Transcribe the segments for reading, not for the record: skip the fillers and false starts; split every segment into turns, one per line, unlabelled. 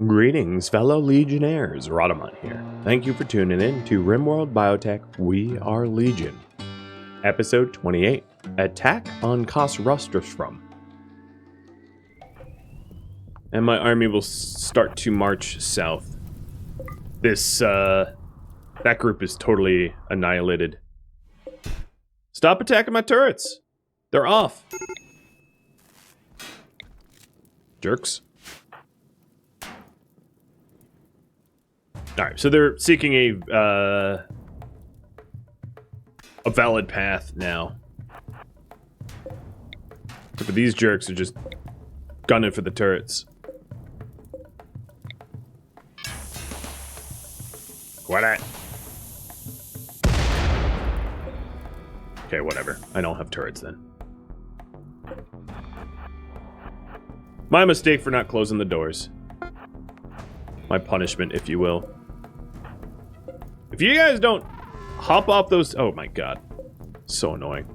Greetings, fellow Legionnaires. Rhadamant here. Thank you for tuning in to RimWorld Biotech We Are Legion. Episode 28, Attack on Kosrusdosphrum. And my army will start to march south. That group is totally annihilated. Stop attacking my turrets! They're off! Jerks. Alright, so they're seeking a valid path now. But these jerks are just gunning for the turrets. What? Okay, whatever. I don't have turrets then. My mistake for not closing the doors. My punishment, if you will. If you guys don't hop off those... Oh my god. So annoying.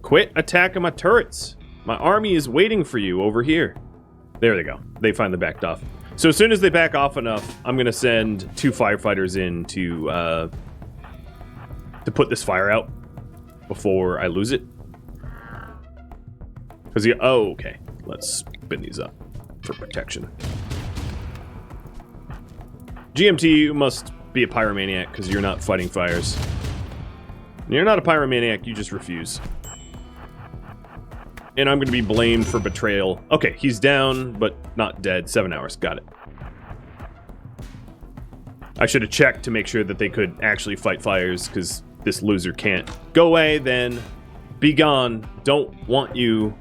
Quit attacking my turrets. My army is waiting for you over here. There they go. They finally backed off. So as soon as they back off enough, I'm going to send 2 firefighters in to put this fire out before I lose it. Because oh, okay. Let's spin these up for protection. GMT, you must be a pyromaniac because you're not fighting fires. You're not a pyromaniac, you just refuse. And I'm going to be blamed for betrayal. Okay, he's down, but not dead. 7 hours, got it. I should have checked to make sure that they could actually fight fires because this loser can't. Go away, then. Be gone. Don't want you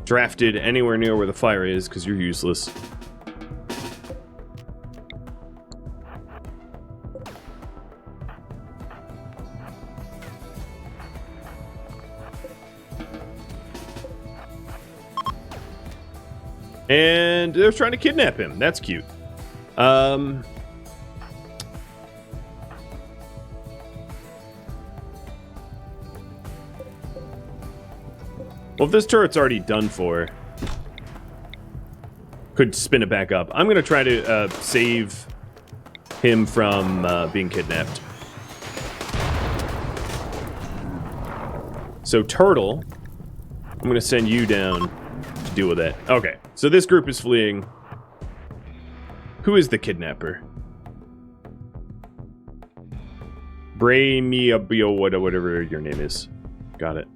drafted anywhere near where the fire is because you're useless. And they're trying to kidnap him. That's cute. Well, if this turret's already done for, could spin it back up. I'm going to try to save him from being kidnapped. So, Turtle, I'm going to send you down to deal with that. Okay, so this group is fleeing. Who is the kidnapper? Bio, whatever your name is. Got it.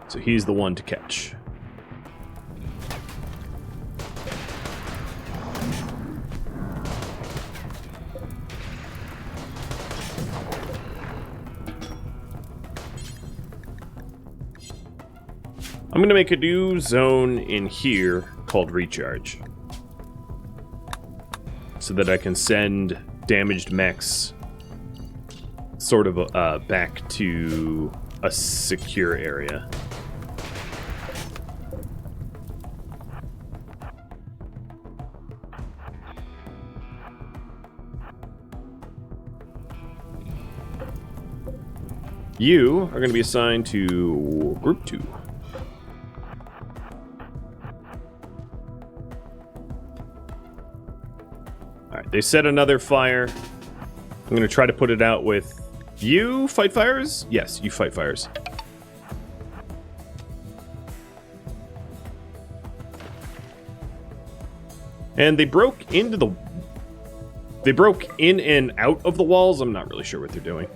So he's the one to catch. I'm going to make a new zone in here called Recharge. So that I can send damaged mechs sort of back to a secure area. You are going to be assigned to Group 2. Alright, they set another fire. I'm going to try to put it out with... You fight fires? Yes, you fight fires. And they broke into the... They broke in and out of the walls. I'm not really sure what they're doing.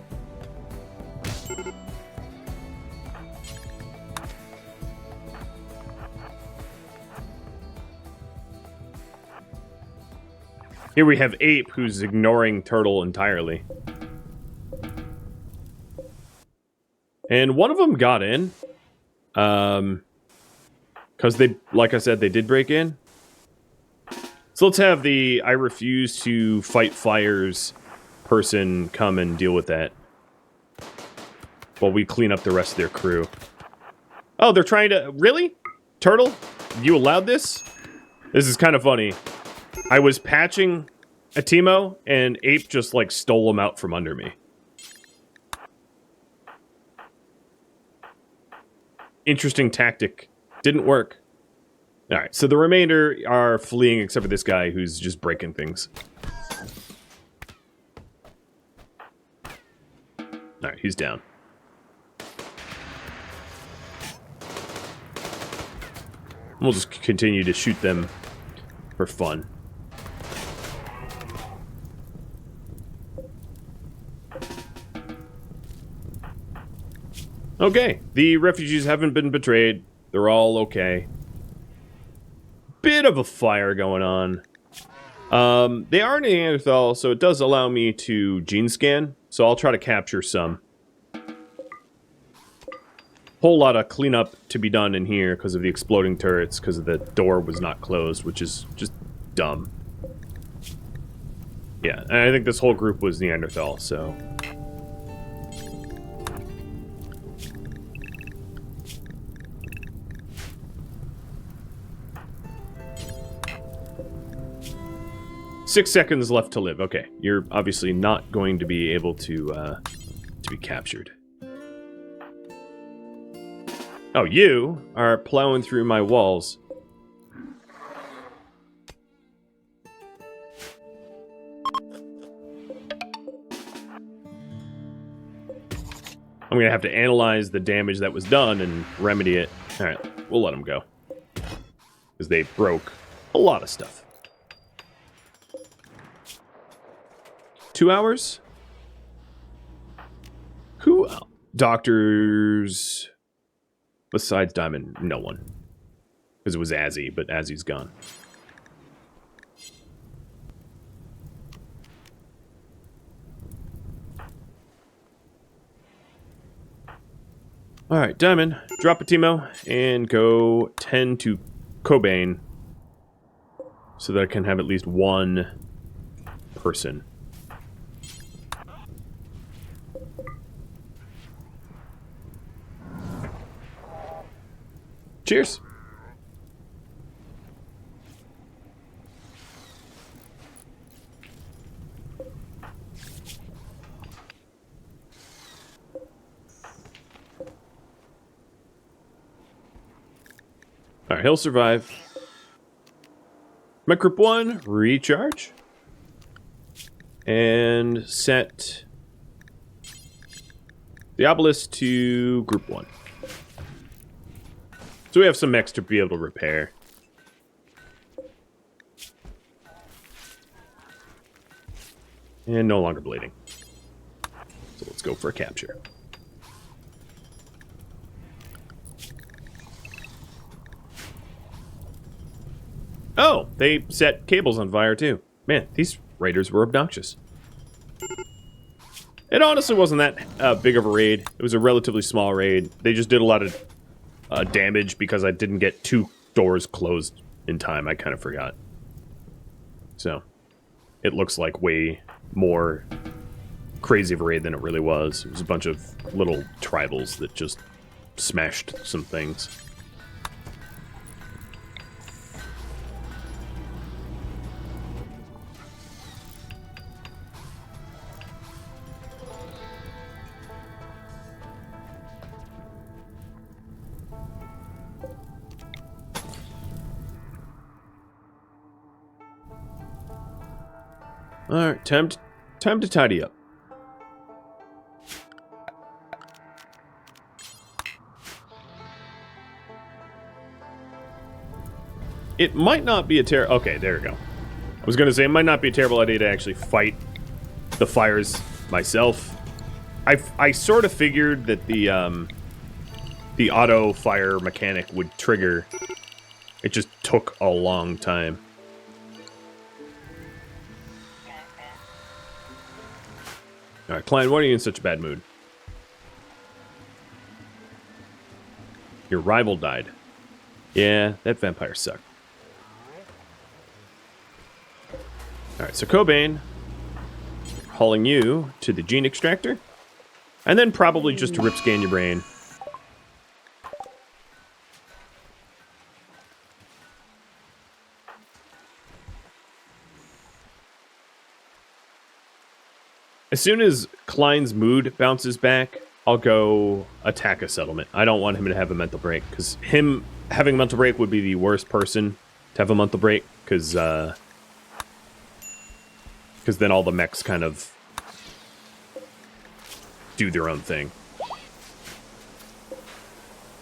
Here we have Ape, who's ignoring Turtle entirely. And one of them got in. Because they, like I said, they did break in. So let's have the I refuse to fight fires person come and deal with that. While we clean up the rest of their crew. Oh, they're trying to... Really? Turtle? You allowed this? This is kind of funny. I was patching a Teemo, and Ape just, like, stole him out from under me. interesting tactic. Didn't work. Alright, so the remainder are fleeing except for this guy who's just breaking things. Alright, he's down. We'll just continue to shoot them for fun. Okay, the refugees haven't been betrayed. They're all okay. Bit of a fire going on. They are Neanderthal, so it does allow me to gene scan. So I'll try to capture some. Whole lot of cleanup to be done in here because of the exploding turrets, because the door was not closed, which is just dumb. Yeah, and I think this whole group was Neanderthal, so... Six seconds left to live. Okay, you're obviously not going to be able to be captured. Oh, you are plowing through my walls. I'm gonna have to analyze the damage that was done and remedy it. Alright, we'll let them go. Because they broke a lot of stuff. 2 hours? Who? Doctors... Besides Diamond, no one. Because it was Azzy, but Azzy's gone. Alright, Diamond, drop a Timo and go 10 to Cobain. So that I can have at least one person. Cheers. Alright, he'll survive. My group 1, recharge. And set the obelisk to group 1. So we have some mechs to be able to repair. And no longer bleeding. So let's go for a capture. Oh, they set cables on fire too. Man, these raiders were obnoxious. It honestly wasn't that big of a raid. It was a relatively small raid. They just did a lot of damage because I didn't get 2 doors closed in time. I kind of forgot. So, it looks like way more crazy of a raid than it really was. It was a bunch of little tribals that just smashed some things. Alright, time to tidy up. It might not be a terrible... Okay, there we go. I was gonna say, it might not be a terrible idea to actually fight the fires myself. I sort of figured that the auto fire mechanic would trigger. It just took a long time. Alright, Klein, why are you in such a bad mood? Your rival died. Yeah, that vampire sucked. Alright, so Cobain, hauling you to the gene extractor. And then probably just to rip scan your brain. As soon as Klein's mood bounces back, I'll go attack a settlement. I don't want him to have a mental break, because him having a mental break would be the worst person to have a mental break, because then all the mechs kind of do their own thing.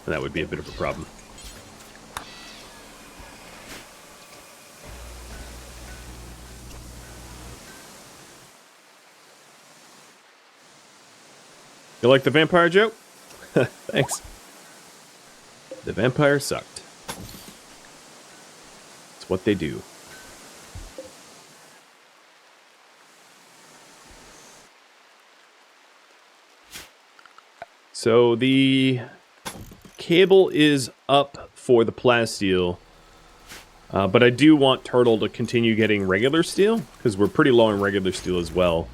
And that would be a bit of a problem. You like the vampire joke? Thanks. The vampire sucked. It's what they do. So the cable is up for the plasteel, but I do want Turtle to continue getting regular steel, because we're pretty low on regular steel as well.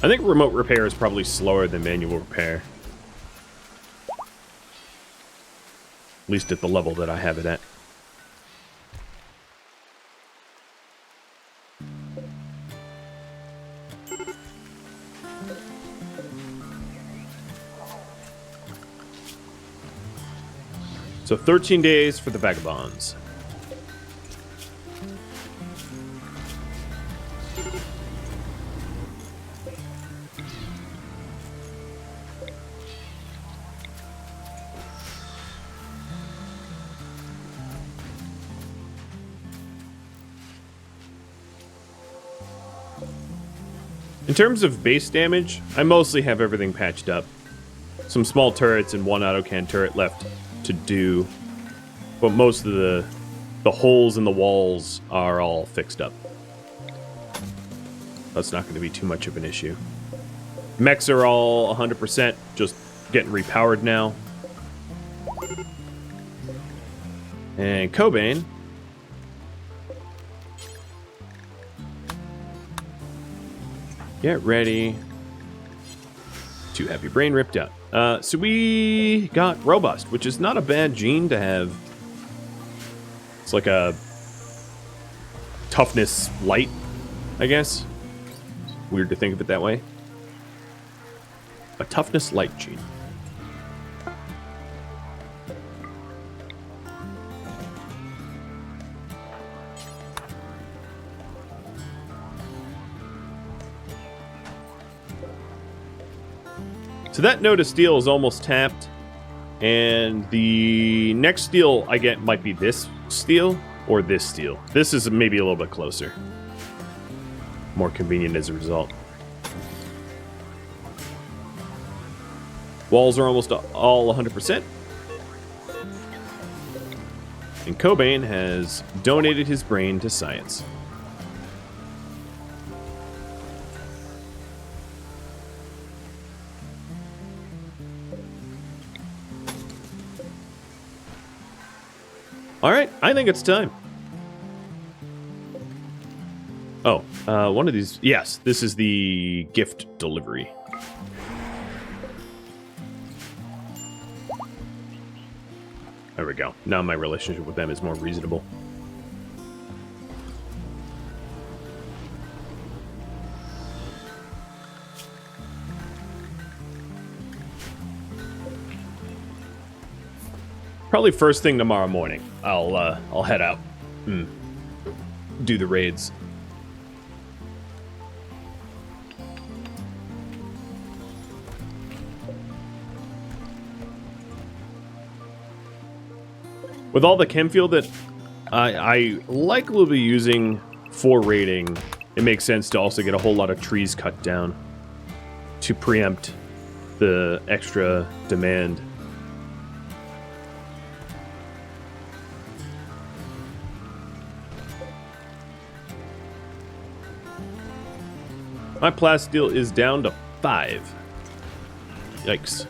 I think remote repair is probably slower than manual repair. At least at the level that I have it at. So 13 days for the vagabonds. In terms of base damage, I mostly have everything patched up. Some small turrets and one autocan turret left to do, but most of the holes in the walls are all fixed up. That's not going to be too much of an issue. Mechs are all 100%, just getting repowered now. And Cobain. Get ready to have your brain ripped out. So we got Robust, which is not a bad gene to have. It's like a toughness light, I guess. Weird to think of it that way. A toughness light gene. So that node of steel is almost tapped, and the next steel I get might be this steel or this steel. This is maybe a little bit closer. More convenient as a result. Walls are almost all 100%. And Cobain has donated his brain to science. All right, I think it's time. Oh, one of these. Yes, this is the gift delivery. There we go. Now my relationship with them is more reasonable. Probably first thing tomorrow morning, I'll head out and do the raids. With all the chem fuel that I likely will be using for raiding, it makes sense to also get a whole lot of trees cut down to preempt the extra demand. My plasteel is down to 5. Yikes.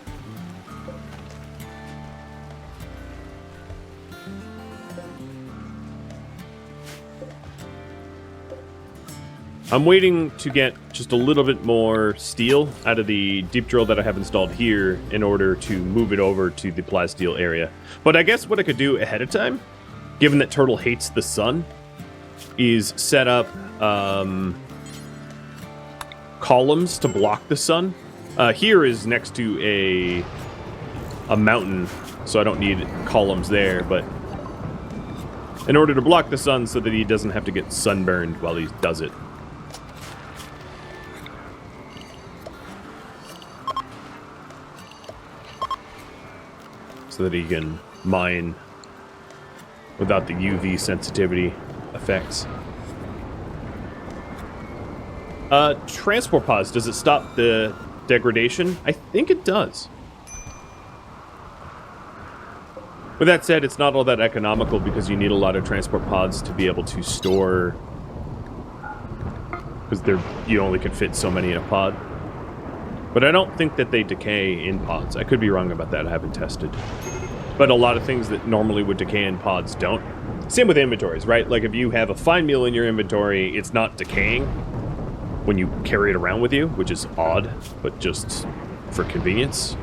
I'm waiting to get just a little bit more steel out of the deep drill that I have installed here in order to move it over to the plasteel area. But I guess what I could do ahead of time, given that Turtle hates the sun, is set up columns to block the sun. Here is next to a mountain, so I don't need columns there, but in order to block the sun so that he doesn't have to get sunburned while he does it. So that he can mine without the UV sensitivity effects. Transport pods, does it stop the degradation? I think it does. With that said, it's not all that economical because you need a lot of transport pods to be able to store, because you only can fit so many in a pod. But I don't think that they decay in pods. I could be wrong about that. I haven't tested. But a lot of things that normally would decay in pods don't. Same with inventories, right? Like if you have a fine meal in your inventory, it's not decaying when you carry it around with you, which is odd, but just for convenience.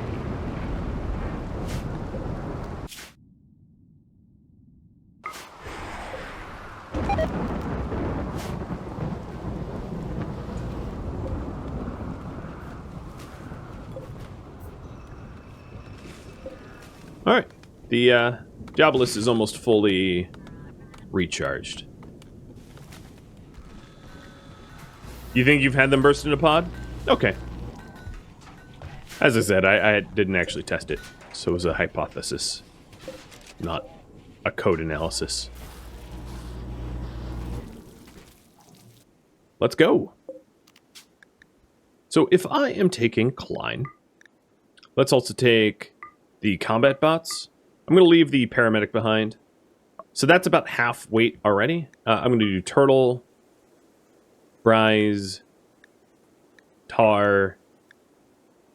Alright, the job list is almost fully recharged. You think you've had them burst into pod? Okay. As I said, I didn't actually test it, so it was a hypothesis, not a code analysis. Let's go. So if I am taking Klein, let's also take the combat bots. I'm going to leave the paramedic behind. So that's about half weight already. I'm going to do Turtle, Bryze, Tar,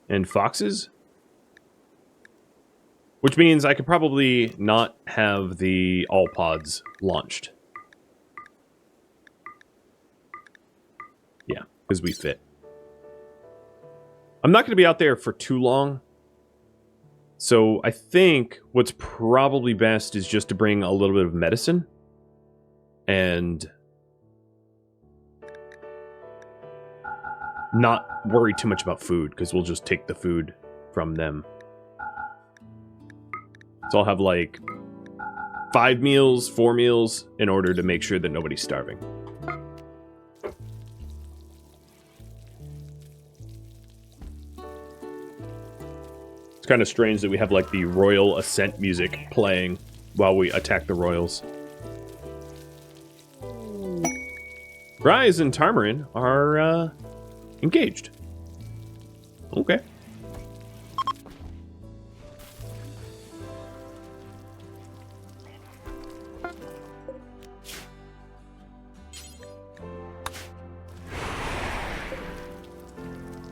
and Foxes. Which means I could probably not have the all pods launched. Yeah, because we fit. I'm not going to be out there for too long. So I think what's probably best is just to bring a little bit of medicine and not worry too much about food, because we'll just take the food from them. So I'll have like 5 meals, 4 meals in order to make sure that nobody's starving. Kind of strange that we have like the royal ascent music playing while we attack the royals. Bryze and Tarmarin are engaged. Okay.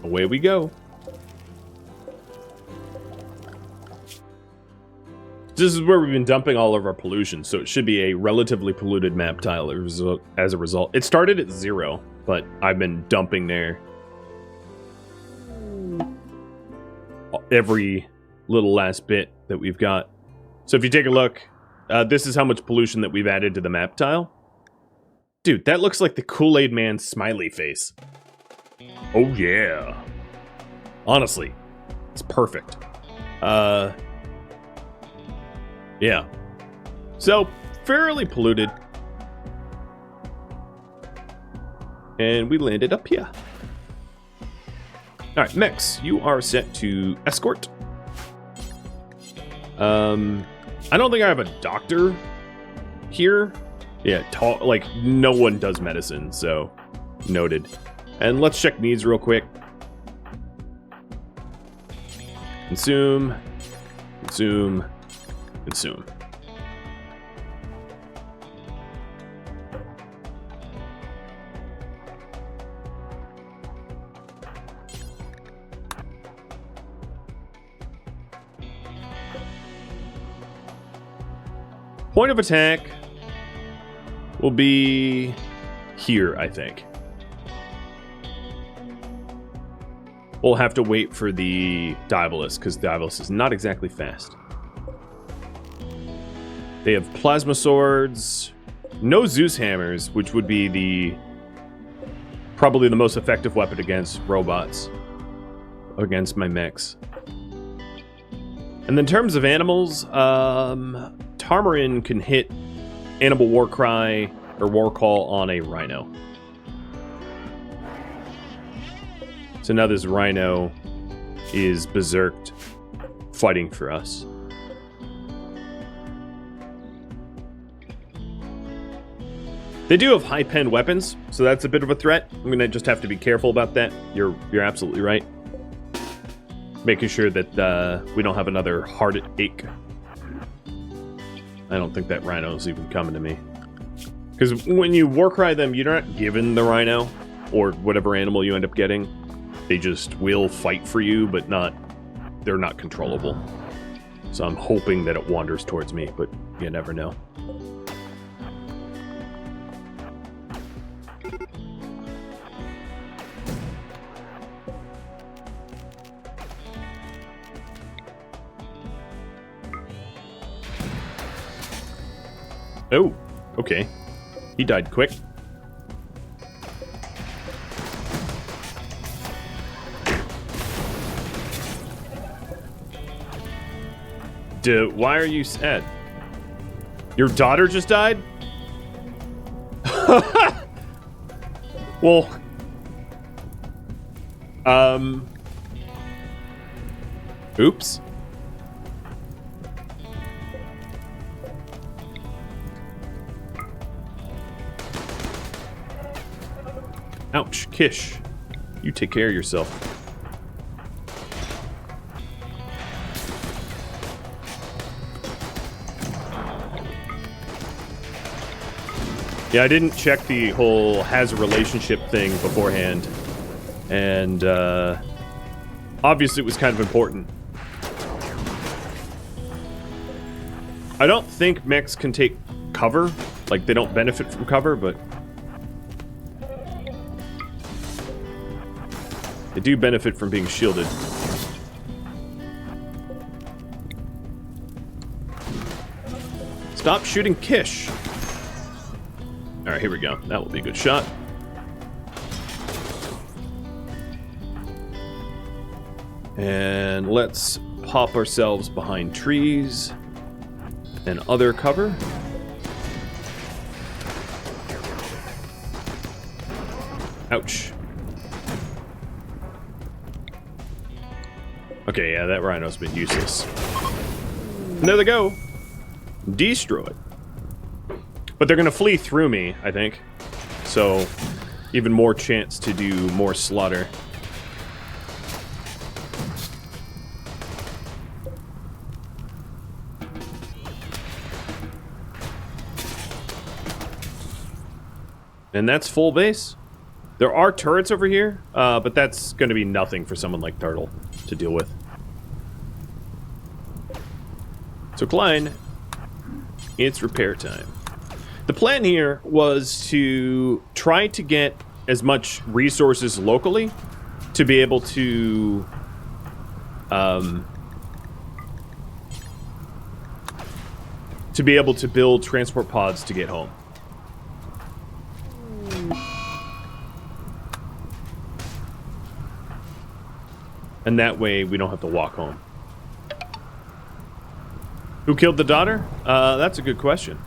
Away we go. This is where we've been dumping all of our pollution, so it should be a relatively polluted map tile as a result. It started at 0, but I've been dumping there every little last bit that we've got. So if you take a look, this is how much pollution that we've added to the map tile. Dude, that looks like the Kool-Aid Man's smiley face. Oh yeah. Honestly, it's perfect. Yeah. So, fairly polluted. And we landed up here. Alright, Mex, you are set to escort. I don't think I have a doctor here. Yeah, like, no one does medicine, so noted. And let's check needs real quick. Consume. Consume. Consume. Point of attack will be here, I think. We'll have to wait for the Diabolus, because Diabolus is not exactly fast. They have plasma swords, no Zeus hammers, which would be probably the most effective weapon against robots, against my mechs. And in terms of animals, Tarmarin can hit Animal War Cry or War Call on a Rhino. So now this Rhino is berserked, fighting for us. They do have high-pen weapons, so that's a bit of a threat. I'm gonna just have to be careful about that. You're absolutely right. Making sure that we don't have another heartache. I don't think that Rhino's even coming to me. Because when you Warcry them, you're not given the Rhino, or whatever animal you end up getting. They just will fight for you, but they're not controllable. So I'm hoping that it wanders towards me, but you never know. Oh, okay. He died quick. Why are you sad? Your daughter just died? Well, oops. Ouch, Kish. You take care of yourself. Yeah, I didn't check the whole has a relationship thing beforehand. And, obviously it was kind of important. I don't think mechs can take cover. Like, they don't benefit from cover, but they do benefit from being shielded. Stop shooting Kish. Alright, here we go. That will be a good shot. And let's pop ourselves behind trees and other cover. Ouch. Okay, yeah, that rhino's been useless. And there they go. Destroyed. But they're gonna flee through me, I think. So, even more chance to do more slaughter. And that's full base. There are turrets over here, but that's gonna be nothing for someone like Turtle to deal with. So Klein, it's repair time. The plan here was to try to get as much resources locally to be able to build transport pods to get home. And that way we don't have to walk home. Who killed the daughter? That's a good question.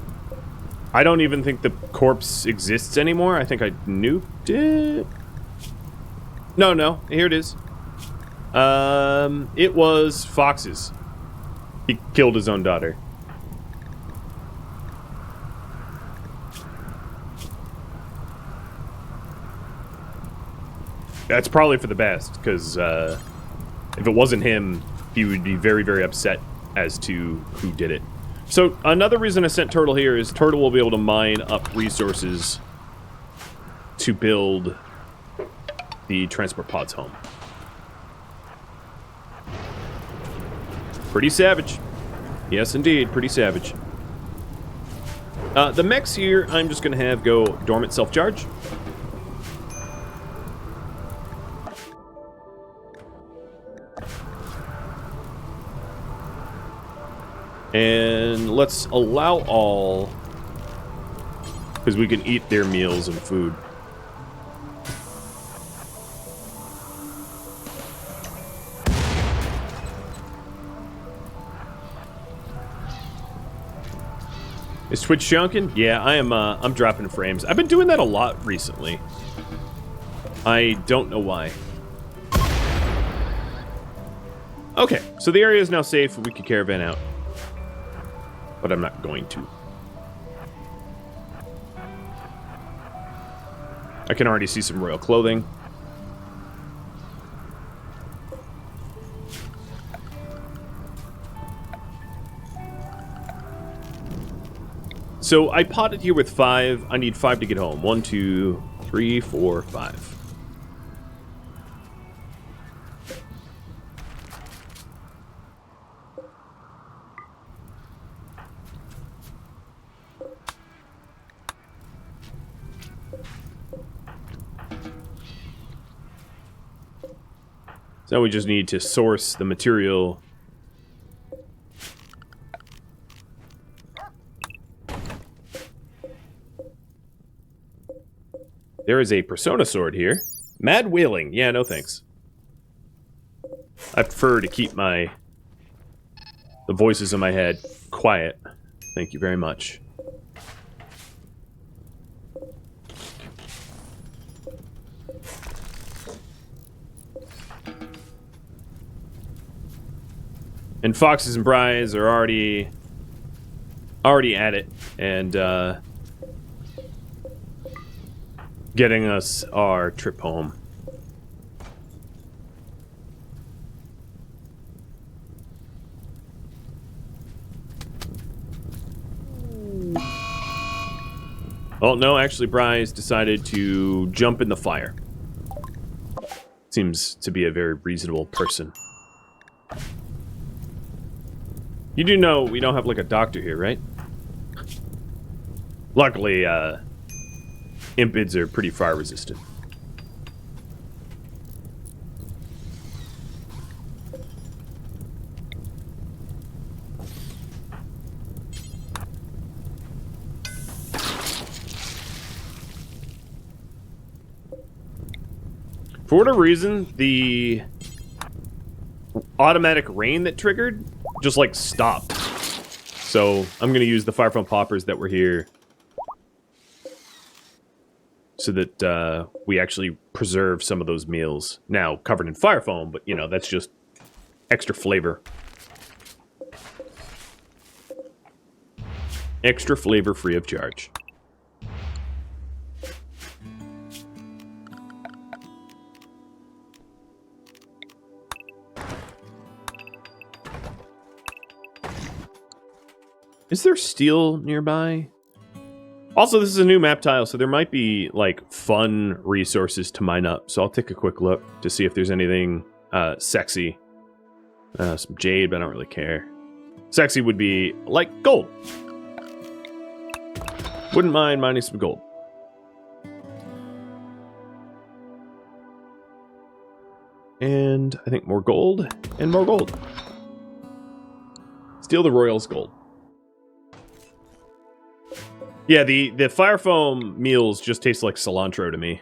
I don't even think the corpse exists anymore. I think I nuked it. No, here it is. It was Fox's. He killed his own daughter. That's probably for the best, because if it wasn't him, he would be very, very upset as to who did it. So another reason I sent Turtle here is Turtle will be able to mine up resources to build the transport pods home. Pretty savage. Yes, indeed, pretty savage. The mechs here, I'm just going to have go dormant self-charge. And let's allow all, because we can eat their meals and food. Is Twitch chunking? Yeah, I am. I'm dropping frames. I've been doing that a lot recently. I don't know why. Okay, so the area is now safe. We can caravan out, but I'm not going to. I can already see some royal clothing. So I potted here with 5. I need 5 to get home. 1, 2, 3, 4, 5. So we just need to source the material. There is a persona sword here. Mad wailing. Yeah, no thanks. I prefer to keep the voices in my head quiet. Thank you very much. And Foxes and Bries are already at it, and getting us our trip home. Oh no, actually Bryce decided to jump in the fire. Seems to be a very reasonable person. You do know we don't have like a doctor here, right? Luckily, Impids are pretty fire resistant. For whatever reason, the automatic rain that triggered just like stopped. So I'm gonna use the fire foam poppers that were here so that we actually preserve some of those meals. Now covered in fire foam, but you know, that's just extra flavor. Extra flavor free of charge. Is there steel nearby? Also, this is a new map tile, so there might be, like, fun resources to mine up. So I'll take a quick look to see if there's anything sexy. Some jade, but I don't really care. Sexy would be, like, gold. Wouldn't mind mining some gold. And I think more gold, and more gold. Steal the Royals gold. Yeah, the fire foam meals just taste like cilantro to me.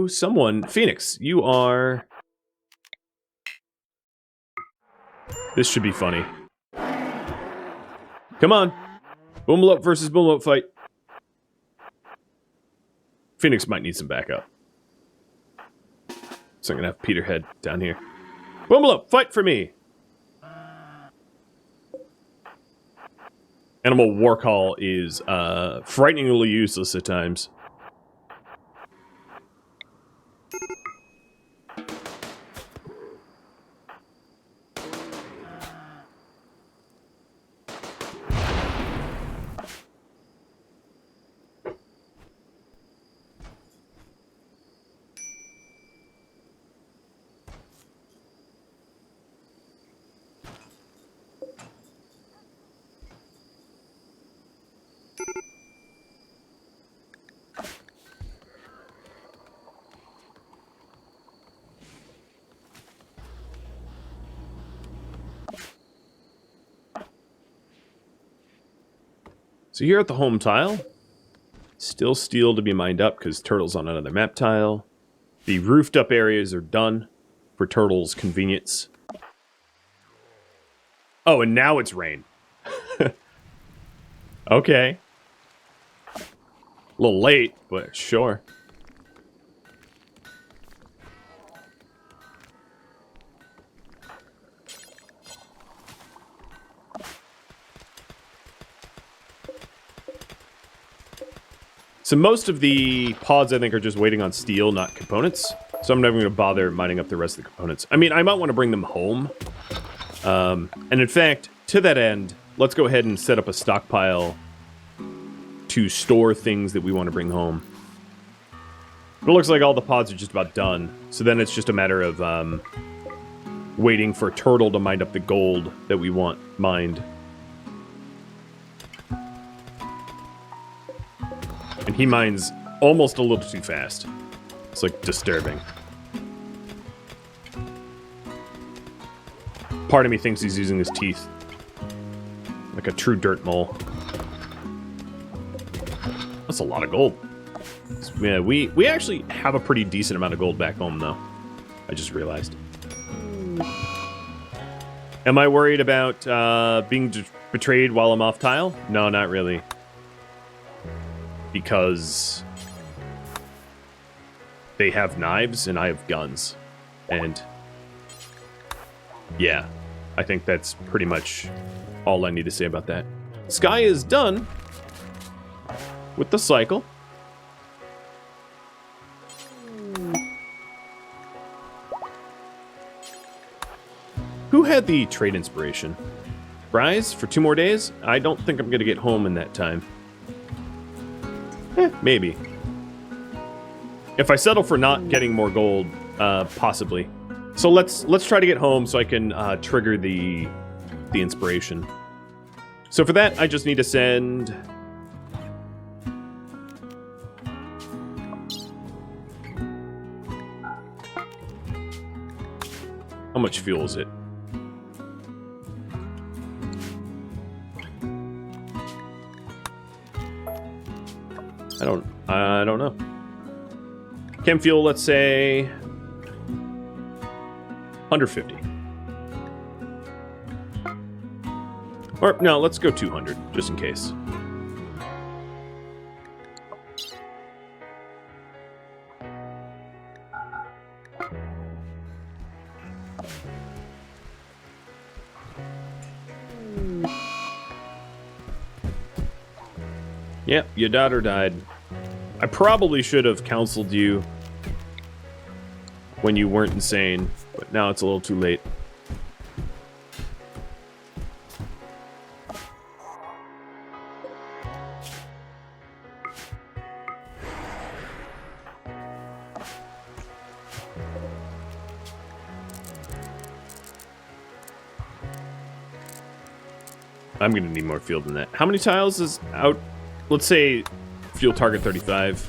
Someone, Phoenix, you are... This should be funny. Come on. Boomlope versus Boomlope fight. Phoenix might need some backup. So I'm gonna have Peterhead down here. Boomlope, fight for me! Animal War Call is frighteningly useless at times. So here at the home tile, still steel to be mined up because turtle's on another map tile. The roofed up areas are done for turtle's convenience. Oh, and now it's rain. Okay. A little late, but sure. So most of the pods, I think, are just waiting on steel, not components. So I'm never going to bother mining up the rest of the components. I mean, I might want to bring them home. And in fact, to that end, let's go ahead and set up a stockpile to store things that we want to bring home. But it looks like all the pods are just about done. So then it's just a matter of waiting for Turtle to mine up the gold that we want mined. And he mines almost a little too fast. It's like disturbing. Part of me thinks he's using his teeth like a true dirt mole. That's a lot of gold. Yeah, we actually have a pretty decent amount of gold back home, though. I just realized. Am I worried about being betrayed while I'm off tile? No, not really. Because they have knives and I have guns. And yeah, I think that's pretty much all I need to say about that. Sky is done with the cycle. Who had the trade inspiration? Bryce for 2 more days? I don't think I'm going to get home in that time. Maybe. If I settle for not getting more gold, possibly. So let's try to get home so I can trigger the inspiration. So for that, I just need to send... How much fuel is it? I don't know. Chem fuel, let's say 150. Or no, let's go 200 just in case. Yep, your daughter died. I probably should have counseled you when you weren't insane, but now it's a little too late. I'm gonna need more fuel than that. How many tiles is out? Let's say fuel target 35.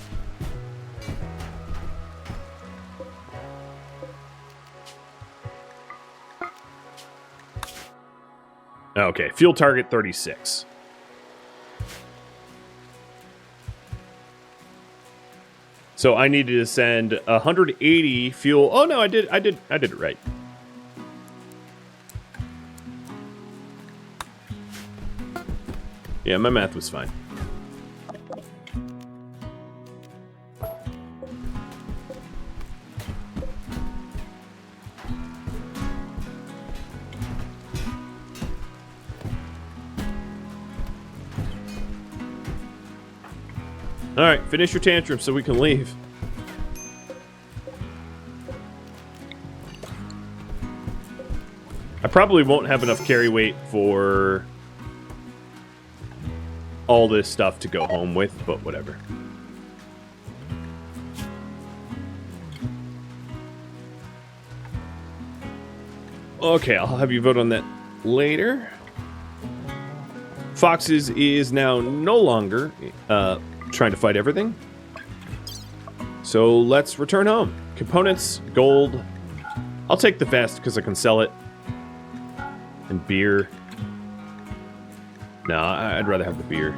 Okay, fuel target 36. So I needed to send 180 fuel. Oh no, I did it right. Yeah, my math was fine. Alright, finish your tantrum so we can leave. I probably won't have enough carry weight for all this stuff to go home with, but whatever. Okay, I'll have you vote on that later. Foxes is now no longer trying to fight everything. So let's return home. Components, gold. I'll take the vest because I can sell it. And beer. No, I'd rather have the beer.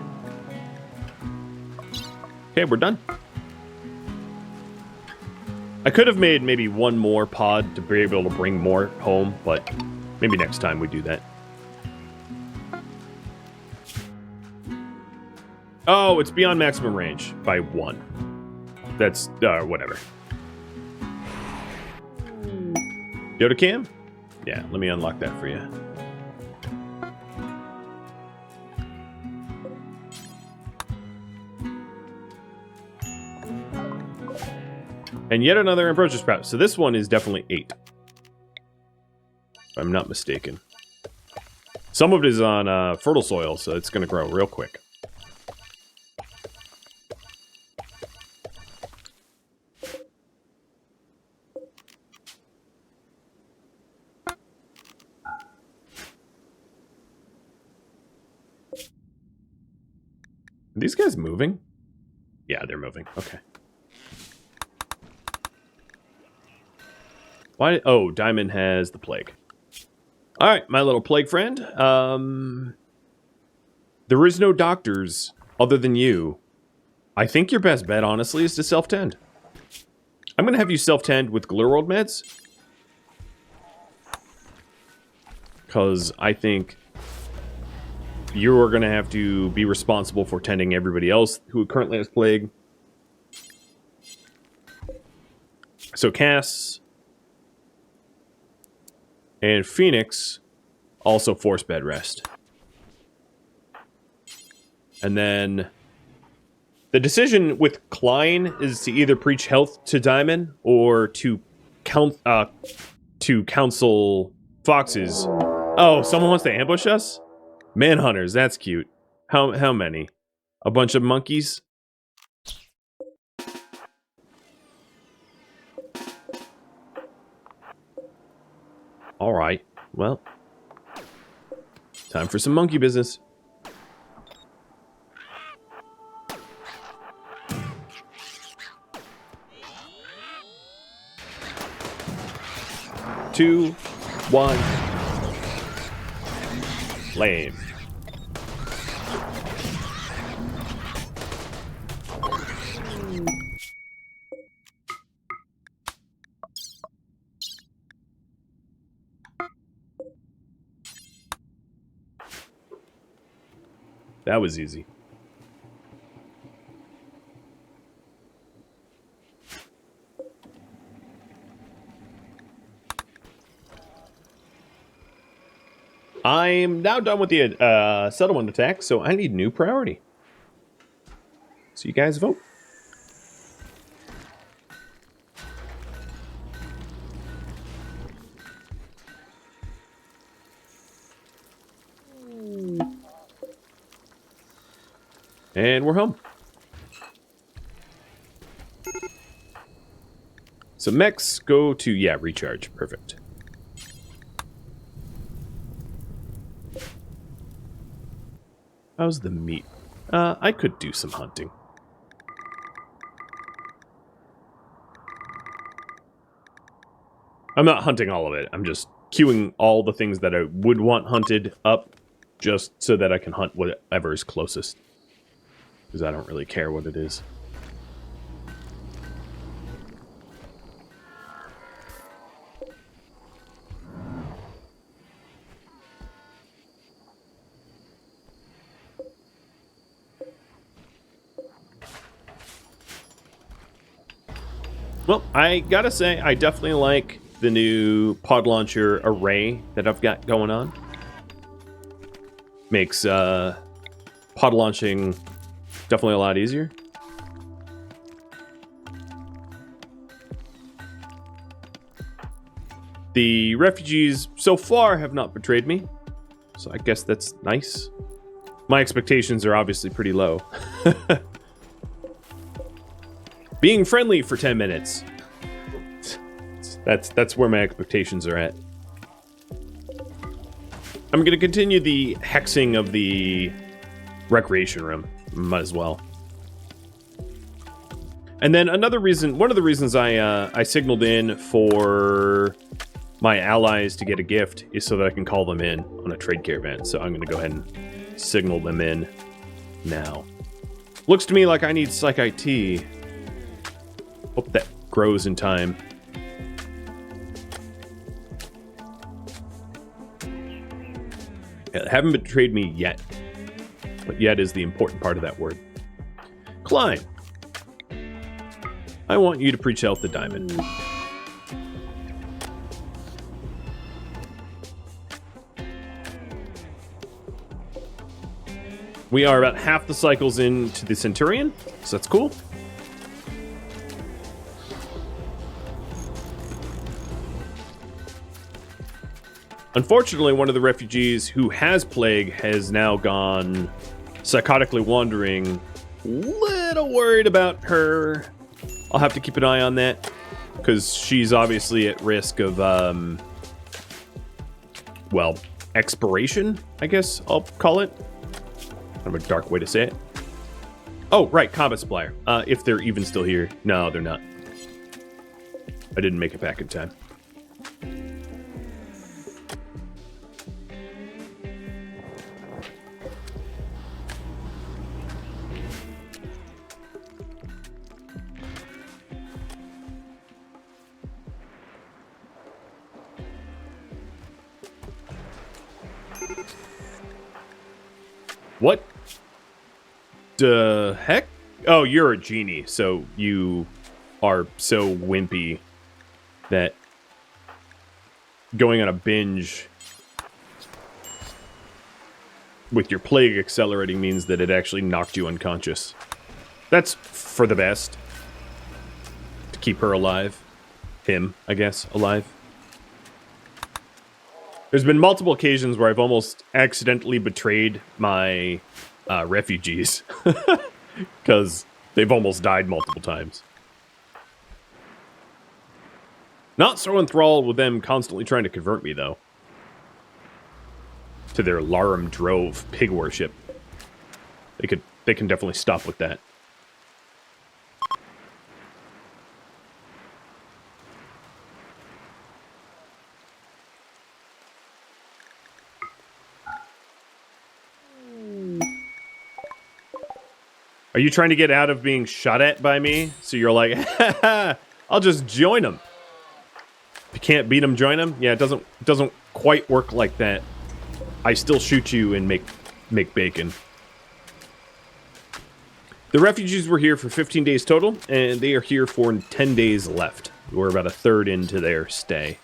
Okay, we're done. I could have made maybe one more pod to be able to bring more home, but maybe next time we do that. Oh, it's beyond maximum range by 1. That's, whatever. Yoda cam? Yeah, let me unlock that for you. And yet another ambrosia sprout. So this one is definitely 8. If I'm not mistaken. Some of it is on fertile soil, so it's going to grow real quick. Are these guys moving? Yeah, they're moving. Okay. Why? Oh, Diamond has the plague. All right, my little plague friend. There is no doctors other than you. I think your best bet, honestly, is to self-tend. I'm going to have you self-tend with RimWorld meds. Because I think you're going to have to be responsible for tending everybody else who currently has plague. So Cass and Phoenix also force bed rest. And then the decision with Klein is to either preach health to Diamond or to counsel foxes. Oh, someone wants to ambush us? Manhunters, that's cute. How many? A bunch of monkeys? Alright, well. Time for some monkey business. Two, one. Lame. That was easy. I'm now done with the settlement attack, so I need new priority. So you guys vote. And we're home. So mechs go to, yeah, recharge. Perfect. How's the meat? I could do some hunting. I'm not hunting all of it. I'm just queuing all the things that I would want hunted up just so that I can hunt whatever is closest. Because I don't really care what it is. Well, I gotta say, I definitely like the new pod launcher array that I've got going on. Makes pod launching definitely a lot easier. The refugees so far have not betrayed me, so I guess that's nice. My expectations are obviously pretty low. Being friendly for 10 minutes. That's where my expectations are at. I'm going to continue the hexing of the recreation room. Might as well. And then another reason, one of the reasons I signaled in for my allies to get a gift is so that I can call them in on a trade caravan. So I'm going to go ahead and signal them in now. Looks to me like I need Psych IT. Hope that grows in time. Yeah, they haven't betrayed me yet. But yet is the important part of that word. Klein. I want you to preach out the diamond. We are about half the cycles into the Centurion, so that's cool. Unfortunately, one of the refugees who has plague has now gone psychotically wandering. Little worried about her. I'll have to keep an eye on that, because she's obviously at risk of, well, expiration, I guess I'll call it. Kind of a dark way to say it. Oh, right, combat supplier. If they're even still here. No, they're not. I didn't make it back in time. What the heck? Oh, you're a genie, so you are so wimpy that going on a binge with your plague accelerating means that it actually knocked you unconscious. That's for the best. To keep her alive. Him, I guess, alive. There's been multiple occasions where I've almost accidentally betrayed my refugees. Because they've almost died multiple times. Not so enthralled with them constantly trying to convert me, though. To their Larum Drove pig worship. They can definitely stop with that. Are you trying to get out of being shot at by me? So you're like, I'll just join them. If you can't beat them, join them? Yeah, it doesn't quite work like that. I still shoot you and make bacon. The refugees were here for 15 days total, and they are here for 10 days left. We're about a third into their stay.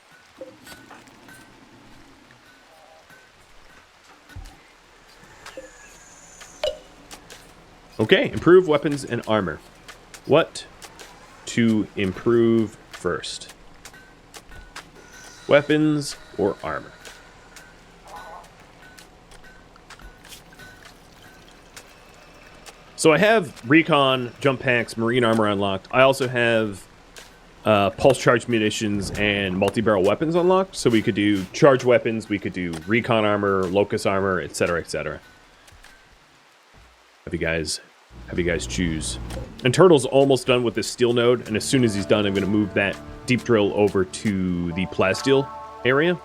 Okay, improve weapons and armor. What to improve first? Weapons or armor? So I have recon, jump packs, marine armor unlocked. I also have pulse charge munitions and multi-barrel weapons unlocked. So we could do charge weapons, we could do recon armor, locust armor, etc., etc. Have you guys choose. And Turtle's almost done with this steel node, and as soon as he's done, I'm going to move that deep drill over to the plasteel area.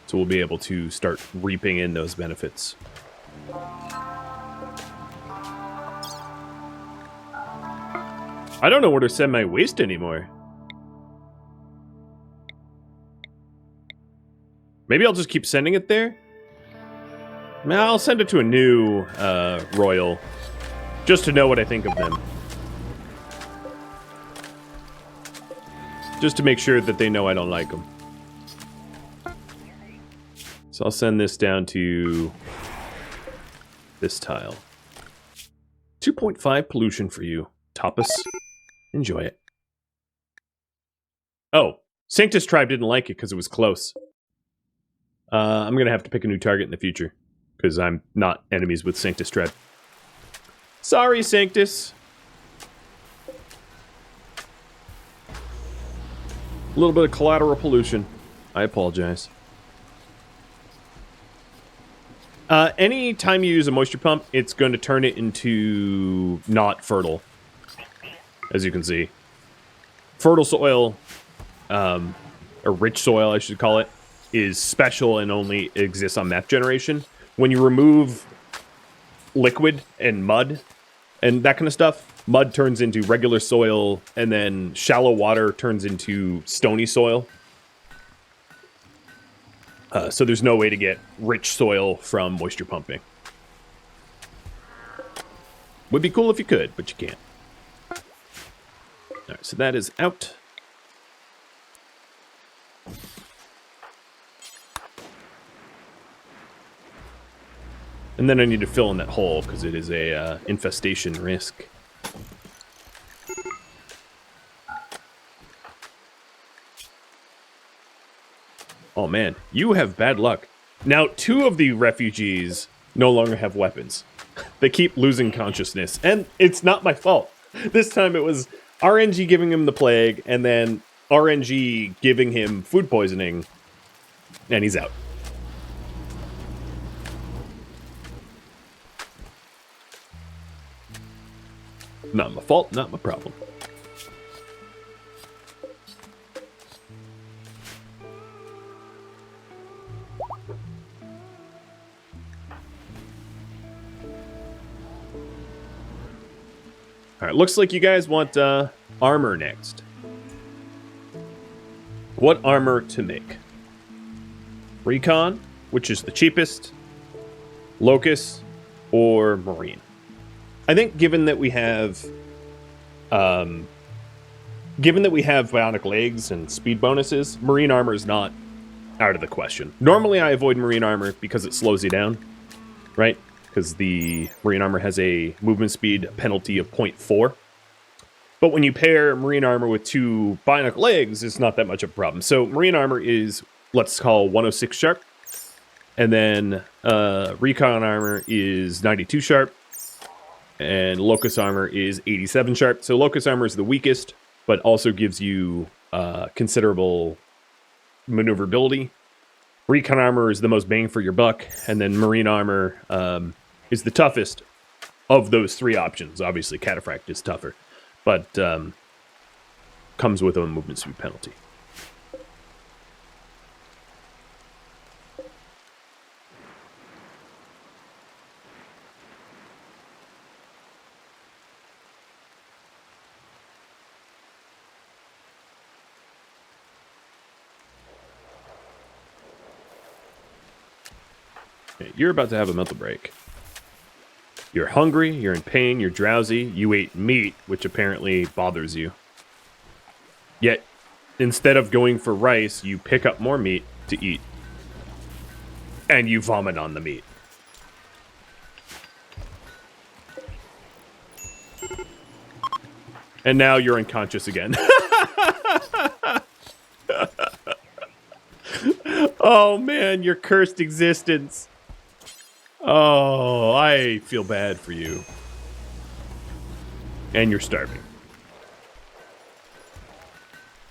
So we'll be able to start reaping in those benefits. I don't know where to send my waste anymore. Maybe I'll just keep sending it there? I'll send it to a new royal, just to know what I think of them. Just to make sure that they know I don't like them. So I'll send this down to this tile. 2.5 pollution for you, Tapas. Enjoy it. Oh, Sanctus Tribe didn't like it because it was close. I'm going to have to pick a new target in the future. Because I'm not enemies with Sanctus Tribe. Sorry, Sanctus. A little bit of collateral pollution. I apologize. Any time you use a moisture pump, it's going to turn it into not fertile. As you can see. Fertile soil or rich soil, I should call it, is special and only exists on map generation. When you remove liquid and mud and that kind of stuff, mud turns into regular soil, and then shallow water turns into stony soil. So there's no way to get rich soil from moisture pumping. Would be cool if you could, but you can't. All right, so that is out. And then I need to fill in that hole because it is a infestation risk. Oh man, you have bad luck. Now, 2 of the refugees no longer have weapons. They keep losing consciousness, and it's not my fault. This time it was RNG giving him the plague, and then RNG giving him food poisoning, and he's out. Not my fault, not my problem. Alright, looks like you guys want armor next. What armor to make? Recon, which is the cheapest, Locust, or Marine? I think given that we have bionic legs and speed bonuses, Marine armor is not out of the question. Normally I avoid Marine armor because it slows you down, right? Because the Marine armor has a movement speed penalty of 0.4. But when you pair Marine armor with 2 bionic legs, it's not that much of a problem. So Marine armor is, let's call 106 sharp. And then Recon armor is 92 sharp. And Locust armor is 87 sharp. So Locust armor is the weakest, but also gives you considerable maneuverability. Recon armor is the most bang for your buck. And then Marine armor is the toughest of those 3 options. Obviously, Cataphract is tougher, but comes with a movement speed penalty. Okay, you're about to have a mental break. You're hungry, you're in pain, you're drowsy, you ate meat, which apparently bothers you. Yet, instead of going for rice, you pick up more meat to eat. And you vomit on the meat. And now you're unconscious again. Oh man, your cursed existence. Oh, I feel bad for you. And you're starving.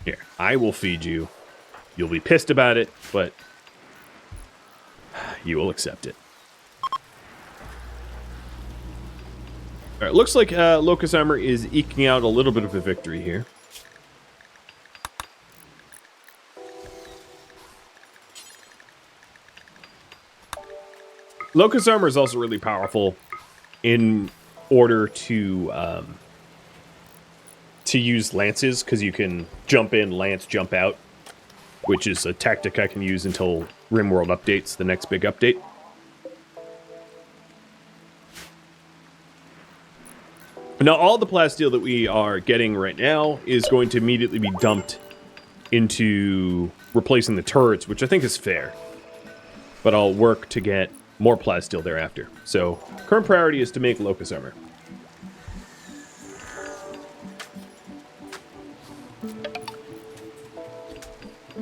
Here, I will feed you. You'll be pissed about it, but you will accept it. Alright, looks like Locust Armor is eking out a little bit of a victory here. Locust Armor is also really powerful in order to use lances, because you can jump in, lance, jump out, which is a tactic I can use until RimWorld updates, the next big update. Now, all the plasteel that we are getting right now is going to immediately be dumped into replacing the turrets, which I think is fair. But I'll work to get more plasteel thereafter. So, current priority is to make Locust Armor.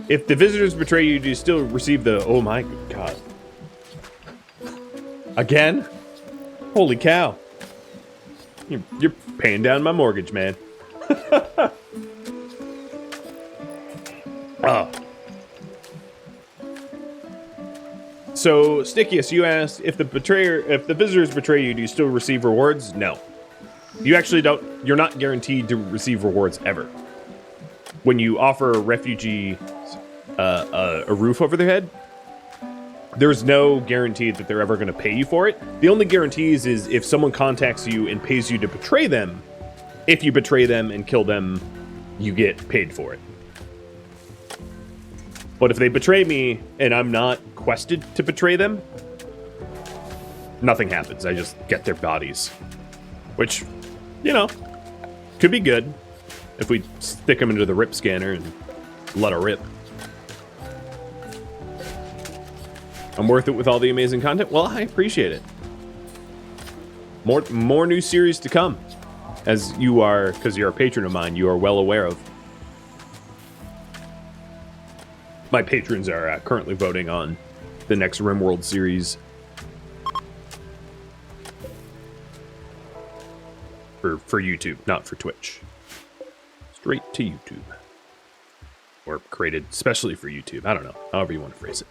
If the visitors betray you, do you still receive the... Oh my god. Again? Holy cow. You're paying down my mortgage, man. Oh. So, Stickius, you asked, if the visitors betray you, do you still receive rewards? No. You actually don't, you're not guaranteed to receive rewards ever. When you offer refugee a roof over their head, there's no guarantee that they're ever going to pay you for it. The only guarantees is if someone contacts you and pays you to betray them, if you betray them and kill them, you get paid for it. But if they betray me and I'm not quested to betray them, nothing happens. I just get their bodies. Which, you know, could be good if we stick them into the rip scanner and let her rip. I'm worth it with all the amazing content? Well, I appreciate it. More new series to come. As you are, because you're a patron of mine, you are well aware of. My patrons are currently voting on the next RimWorld series. For YouTube, not for Twitch. Straight to YouTube. Or created specially for YouTube. I don't know. However you want to phrase it.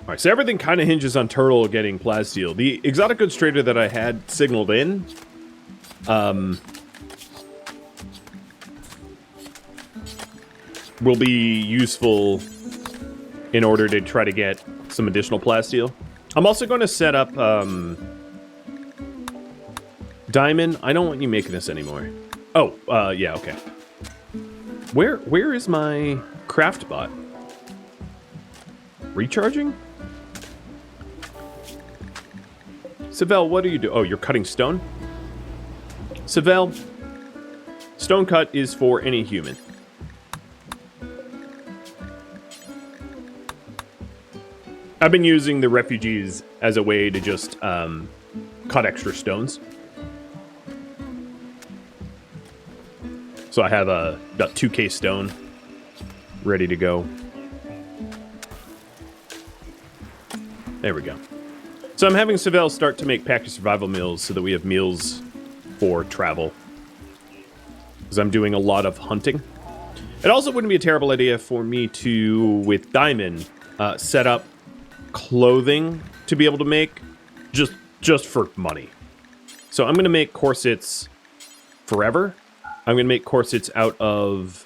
Alright, so everything kind of hinges on Turtle getting plasteel. The exotic goods trader that I had signaled in, will be useful in order to try to get some additional plasteel. I'm also going to set up, Diamond. I don't want you making this anymore. Oh, yeah, okay. Where is my craft bot? Recharging? Savell, what do you do? Oh, you're cutting stone? Savell, stone cut is for any human. I've been using the refugees as a way to just cut extra stones. So I have about 2k stone ready to go. There we go. So I'm having Savell start to make packaged survival meals so that we have meals for travel. Because I'm doing a lot of hunting. It also wouldn't be a terrible idea for me to, with Diamond, set up clothing to be able to make just for money. So I'm going to make corsets forever. I'm going to make corsets out of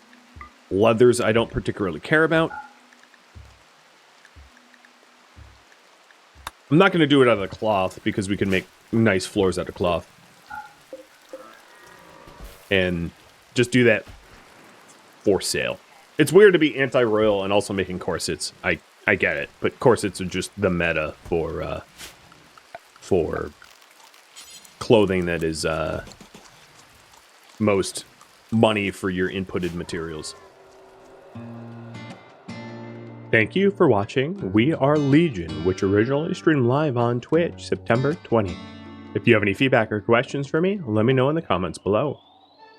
leathers I don't particularly care about. I'm not going to do it out of the cloth because we can make nice floors out of cloth. And just do that for sale. It's weird to be anti-royal and also making corsets. I get it, but corsets are just the meta for clothing that is most money for your inputted materials. Thank you for watching. We are Legion, which originally streamed live on Twitch, September 20th. If you have any feedback or questions for me, let me know in the comments below.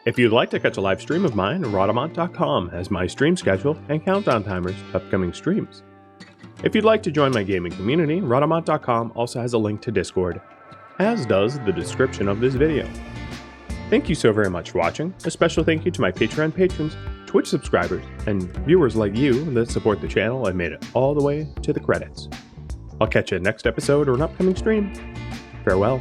If you'd like to catch a live stream of mine, Rhadamant.com has my stream schedule and countdown timers to upcoming streams. If you'd like to join my gaming community, Rhadamant.com also has a link to Discord, as does the description of this video. Thank you so very much for watching. A special thank you to my Patreon patrons, Twitch subscribers, and viewers like you that support the channel and made it all the way to the credits. I'll catch you next episode or an upcoming stream. Farewell.